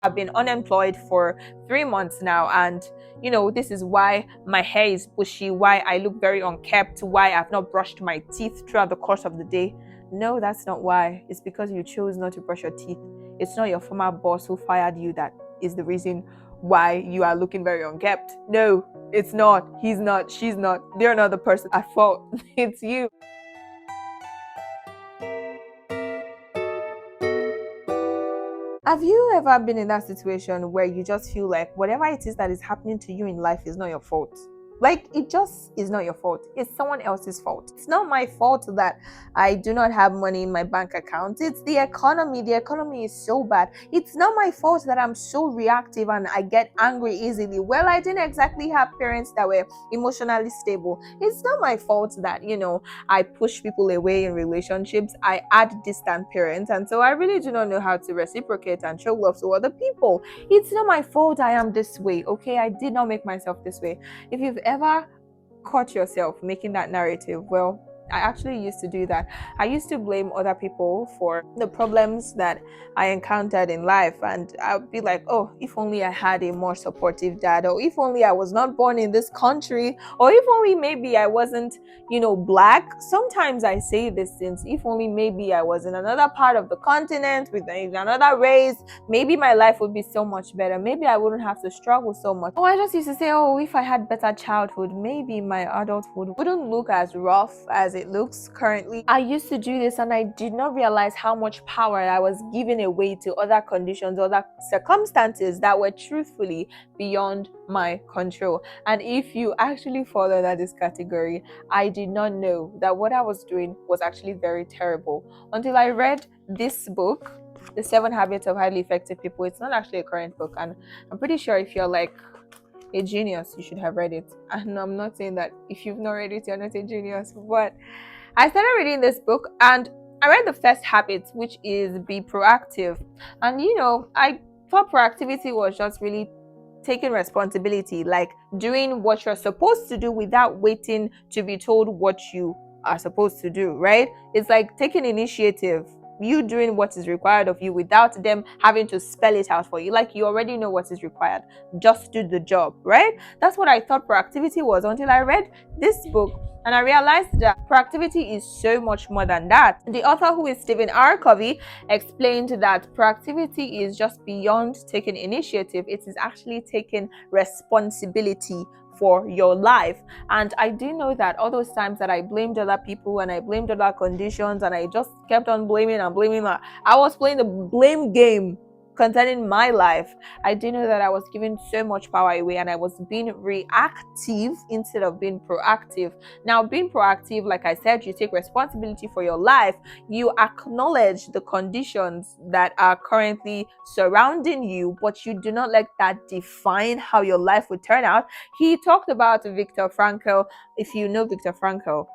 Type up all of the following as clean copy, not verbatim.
I've been unemployed for 3 months now, and this is why my hair is bushy, why I look very unkept, why I've not brushed my teeth throughout the course of the day. No, that's not why. It's because you chose not to brush your teeth. It's not your former boss who fired you that is the reason why you are looking very unkept. No, it's not. He's not. She's not. They're not the person at fault. It's you. Have you ever been in that situation where you just feel like whatever it is that is happening to you in life is not your fault? Like, it just is not your fault. It's someone else's fault. It's not my fault that I do not have money in my bank account. It's the economy. The economy is so bad. It's not my fault that I'm so reactive and I get angry easily. Well, I didn't exactly have parents that were emotionally stable. It's not my fault that, I push people away in relationships. I add distant parents. And so I really do not know how to reciprocate and show love to other people. It's not my fault I am this way. Okay, I did not make myself this way. If you've ever caught yourself making that narrative, well, I actually used to do that. I used to blame other people for the problems that I encountered in life. And I would be like, oh, if only I had a more supportive dad, or if only I was not born in this country, or if only maybe I wasn't, black. Sometimes I say these things, if only maybe I was in another part of the continent with another race, maybe my life would be so much better. Maybe I wouldn't have to struggle so much. Oh, I just used to say, oh, if I had better childhood, maybe my adulthood wouldn't look as rough as it looks currently. I used to do this and I did not realize how much power I was giving away to other conditions, other circumstances that were truthfully beyond my control. And if you actually fall under this category, I did not know that what I was doing was actually very terrible until I read this book, The 7 Habits of Highly Effective People. It's not actually a current book, and I'm pretty sure if you're like a genius, you should have read it. And I'm not saying that if you've not read it, you're not a genius, but I started reading this book and I read the first habit, which is be proactive. And I thought proactivity was just really taking responsibility, like doing what you're supposed to do without waiting to be told what you are supposed to do, right? It's like taking initiative, you doing what is required of you without them having to spell it out for you. Like, you already know what is required, just do the job, right? That's what I thought proactivity was until I read this book. And I realized that proactivity is so much more than that. The author, who is Stephen R. Covey, explained that proactivity is just beyond taking initiative. It is actually taking responsibility for your life. And I do know that all those times that I blamed other people and I blamed other conditions and I just kept on blaming and blaming, I was playing the blame game concerning my life. I do know that I was giving so much power away and I was being reactive instead of being proactive. Now, being proactive, like I said, you take responsibility for your life. You acknowledge the conditions that are currently surrounding you, but you do not let that define how your life would turn out. He talked about Viktor Frankl. If you know Viktor Frankl,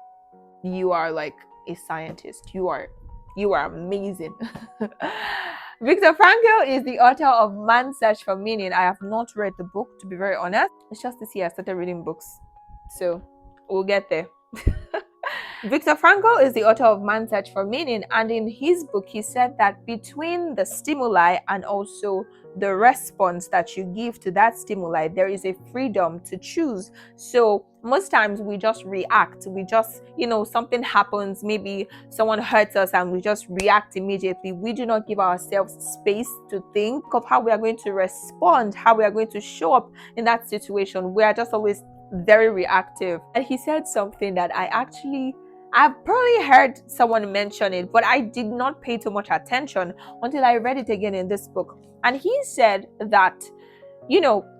you are like a scientist. You are amazing. Viktor Frankl is the author of Man's Search for Meaning. I have not read the book, to be very honest. It's just this year I started reading books, so we'll get there. Viktor Frankl is the author of Man's Search for Meaning, and in his book he said that between the stimuli and also the response that you give to that stimuli, there is a freedom to choose. So most times we just react. We just, something happens, maybe someone hurts us and we just react immediately. We do not give ourselves space to think of how we are going to respond, how we are going to show up in that situation. We are just always very reactive. And he said something that I've probably heard someone mention it, but I did not pay too much attention until I read it again in this book. And he said that,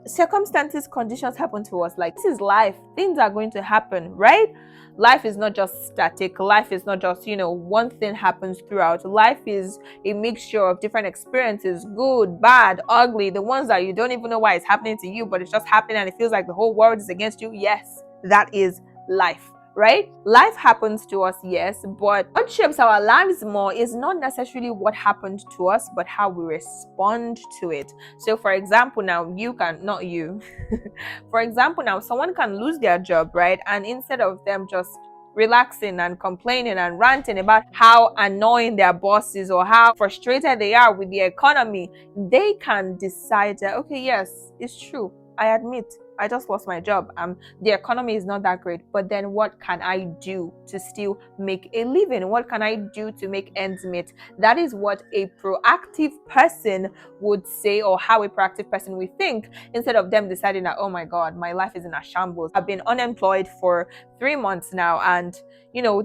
circumstances, conditions happen to us. Like, this is life. Things are going to happen, right? Life is not just static. Life is not just, one thing happens throughout. Life is a mixture of different experiences, good, bad, ugly, the ones that you don't even know why it's happening to you, but it's just happening and it feels like the whole world is against you. Yes, that is life. Right? Life happens to us, yes, but what shapes our lives more is not necessarily what happened to us, but how we respond to it. So, for example, now for example, now someone can lose their job, right? And instead of them just relaxing and complaining and ranting about how annoying their boss is or how frustrated they are with the economy, they can decide that, okay, yes, it's true. I admit I just lost my job. The economy is not that great, but then what can I do to still make a living? What can I do to make ends meet? That is what a proactive person would say, or how a proactive person would think, instead of them deciding that, oh my God, my life is in a shambles. I've been unemployed for 3 months now, and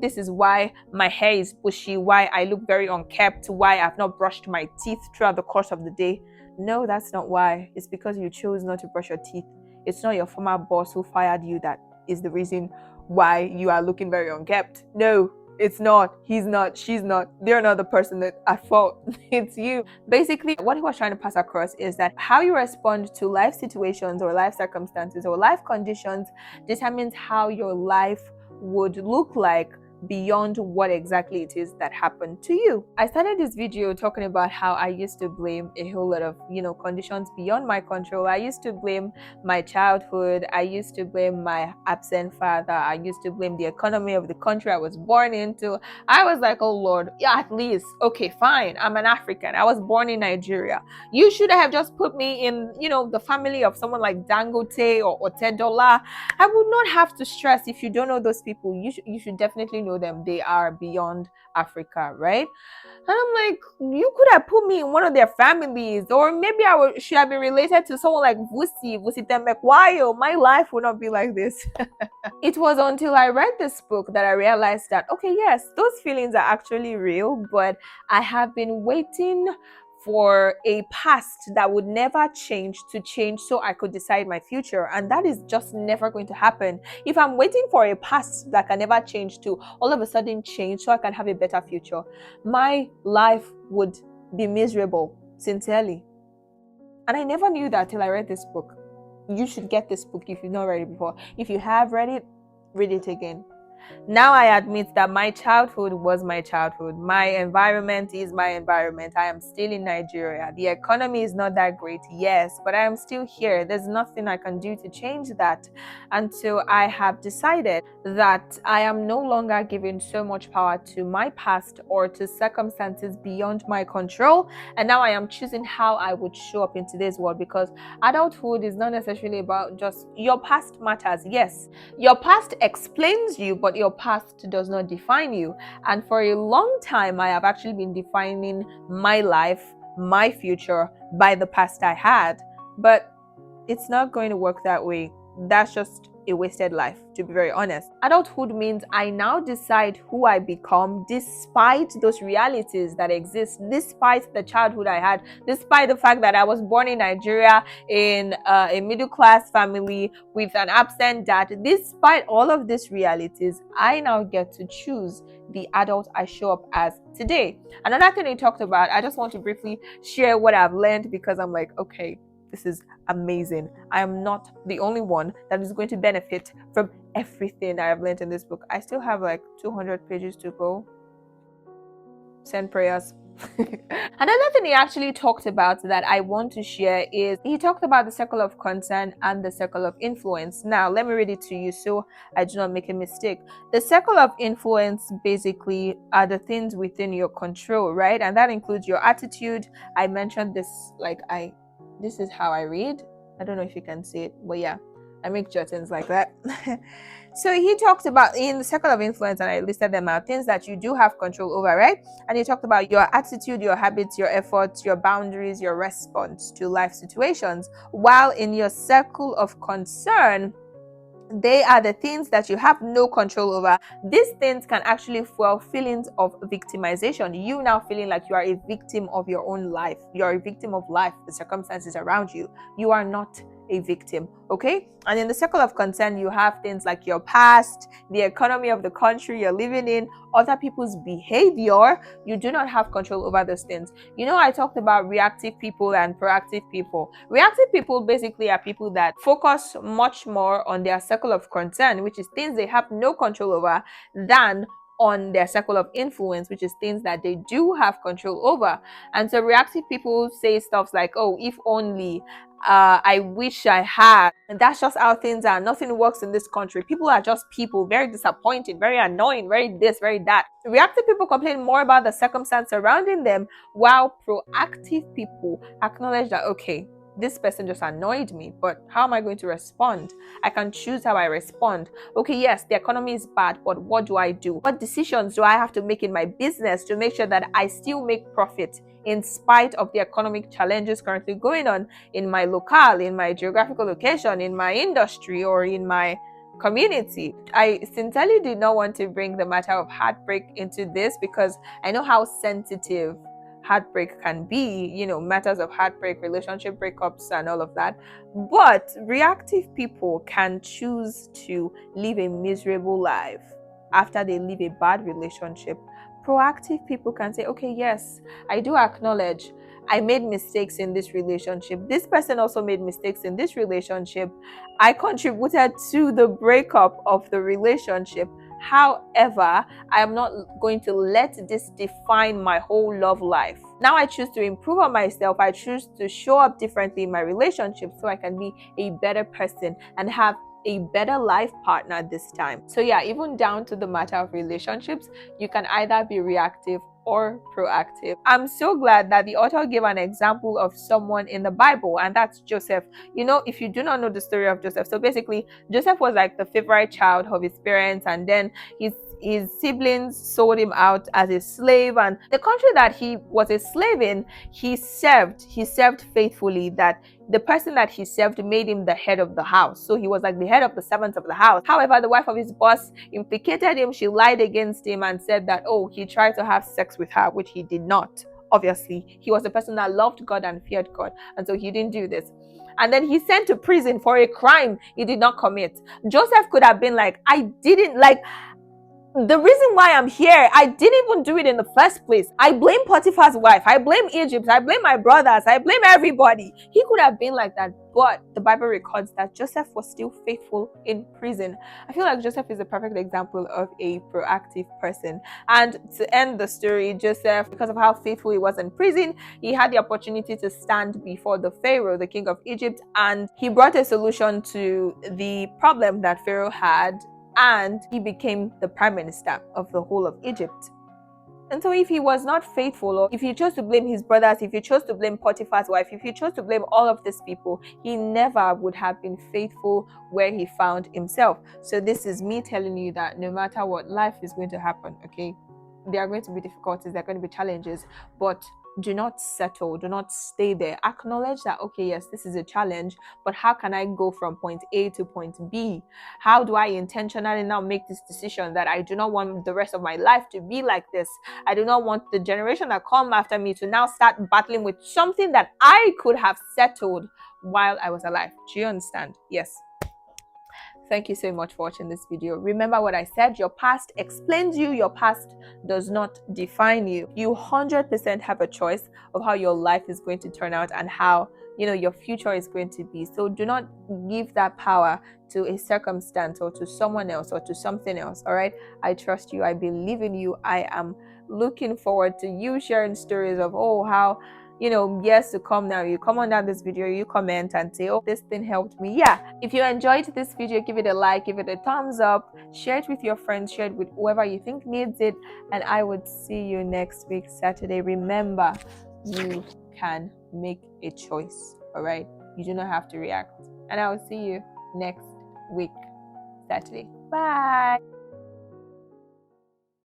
this is why my hair is bushy, why I look very unkempt, why I've not brushed my teeth throughout the course of the day. No, that's not why. It's because you chose not to brush your teeth. It's not your former boss who fired you that is the reason why you are looking very unkempt. No, it's not. He's not. She's not. They're not the person that at fault. It's you. Basically, what he was trying to pass across is that how you respond to life situations or life circumstances or life conditions determines how your life would look like beyond what exactly it is that happened to you. I started this video talking about how I used to blame a whole lot of, conditions beyond my control. I used to blame my childhood. I used to blame my absent father. I used to blame the economy of the country I was born into. I was like, oh Lord, yeah, at least, okay, fine. I'm an African. I was born in Nigeria. You should have just put me in, the family of someone like Dangote or Otedola. I would not have to stress. If you don't know those people, you should definitely know them. They are beyond Africa, right? And I'm like, you could have put me in one of their families, or maybe should have been related to someone like Vusi Tembekwayo. My life would not be like this. It was until I read this book that I realized that, okay, yes, those feelings are actually real, but I have been waiting for a past that would never change to change so I could decide my future. And that is just never going to happen. If I'm waiting for a past that can never change to all of a sudden change so I can have a better future, my life would be miserable, sincerely. And I never knew that till I read this book. You should get this book if you've not read it before. If you have read it, read it again. Now I admit that my childhood was my childhood. My environment is my environment. I am still in Nigeria. The economy is not that great, yes, but I am still here. There's nothing I can do to change that until I have decided that I am no longer giving so much power to my past or to circumstances beyond my control. And now I am choosing how I would show up in today's world, because adulthood is not necessarily about just your past matters. Yes, your past explains you, but your past does not define you. And for a long time, I have actually been defining my life, my future by the past I had. But it's not going to work that way. That's just a wasted life, to be very honest. Adulthood means I now decide who I become despite those realities that exist, despite the childhood I had, despite the fact that I was born in Nigeria in a middle-class family with an absent dad. Despite all of these realities, I now get to choose the adult I show up as today. Another thing he talked about, I just want to briefly share what I've learned, because I'm like, okay, this is amazing. I am not the only one that is going to benefit from everything that I've learned in this book. I still have like 200 pages to go. Send prayers. Another thing he actually talked about that I want to share is he talked about the circle of concern and the circle of influence. Now, let me read it to you so I do not make a mistake. The circle of influence basically are the things within your control, right? And that includes your attitude. I mentioned this, this is how I read. I don't know if you can see it, but yeah, I make jottings like that. So he talked about in the circle of influence, and I listed them out, things that you do have control over, right? And he talked about your attitude, your habits, your efforts, your boundaries, your response to life situations. While in your circle of concern, they are the things that you have no control over. These things can actually fuel feelings of victimization. You now feeling like you are a victim of your own life. You are a victim of life, the circumstances around you. You are not a victim, okay? And in the circle of concern, you have things like your past, the economy of the country you're living in, other people's behavior. You do not have control over those things. I talked about reactive people and proactive people. Reactive people basically are people that focus much more on their circle of concern, which is things they have no control over, than on their circle of influence, which is things that they do have control over. And so reactive people say stuff like, oh, if only, I wish I had. And that's just how things are. Nothing works in this country. People are just people, very disappointed, very annoying, very this, very that. Reactive people complain more about the circumstance surrounding them, while proactive people acknowledge that, okay, this person just annoyed me, but how am I going to respond? I can choose how I respond. Okay, yes, the economy is bad, but what do I do? What decisions do I have to make in my business to make sure that I still make profit in spite of the economic challenges currently going on in my locale, in my geographical location, in my industry, or in my community? I sincerely did not want to bring the matter of heartbreak into this because I know how sensitive heartbreak can be, matters of heartbreak, relationship breakups, and all of that. But reactive people can choose to live a miserable life after they leave a bad relationship. Proactive people can say, okay, yes, I do acknowledge I made mistakes in this relationship. This person also made mistakes in this relationship. I contributed to the breakup of the relationship. However, I am not going to let this define my whole love life. Now I choose to improve on myself. I choose to show up differently in my relationship so I can be a better person and have a better life partner this time. So yeah, even down to the matter of relationships, you can either be reactive or proactive. I'm so glad that the author gave an example of someone in the Bible, and that's Joseph. If you do not know the story of Joseph, so basically Joseph was like the favorite child of his parents, and then his siblings sold him out as a slave, and the country that he was a slave in, he served faithfully. That the person that he served made him the head of the house, so he was like the head of the servants of the house. However, the wife of his boss implicated him. She lied against him and said that, oh, he tried to have sex with her, which he did not. Obviously, he was a person that loved God and feared God, and so he didn't do this. And then he's sent to prison for a crime he did not commit. Joseph could have been like, I didn't, like, the reason why I'm here, I didn't even do it in the first place. I blame Potiphar's wife. I blame Egypt. I blame my brothers. I blame everybody. He could have been like that, but the Bible records that Joseph was still faithful in prison. I feel like Joseph is a perfect example of a proactive person. And to end the story, Joseph, because of how faithful he was in prison, he had the opportunity to stand before the Pharaoh, the king of Egypt, and he brought a solution to the problem that Pharaoh had, and he became the prime minister of the whole of Egypt. And so if he was not faithful, or if he chose to blame his brothers, if he chose to blame Potiphar's wife, if he chose to blame all of these people, he never would have been faithful where he found himself. So this is me telling you that no matter what, life is going to happen, okay? There are going to be difficulties, there are going to be challenges, but do not settle, do not stay there. Acknowledge that, okay, yes, this is a challenge, but how can I go from point A to point B? How do I intentionally now make this decision that I do not want the rest of my life to be like this? I do not want the generation that come after me to now start battling with something that I could have settled while I was alive. Do you understand? Yes. Thank you so much for watching this video. Remember what I said, your past explains you, your past does not define you. You 100% have a choice of how your life is going to turn out and how your future is going to be. So do not give that power to a circumstance or to someone else or to something else. All right, I trust you, I believe in you. I am looking forward to you sharing stories of how years to come. Now you come under this video, you comment and say, oh, this thing helped me. Yeah, if you enjoyed this video, give it a like, give it a thumbs up, share it with your friends, share it with whoever you think needs it, and I would see you next week, Saturday. Remember, you can make a choice. All right, you do not have to react, and I will see you next week, Saturday. Bye.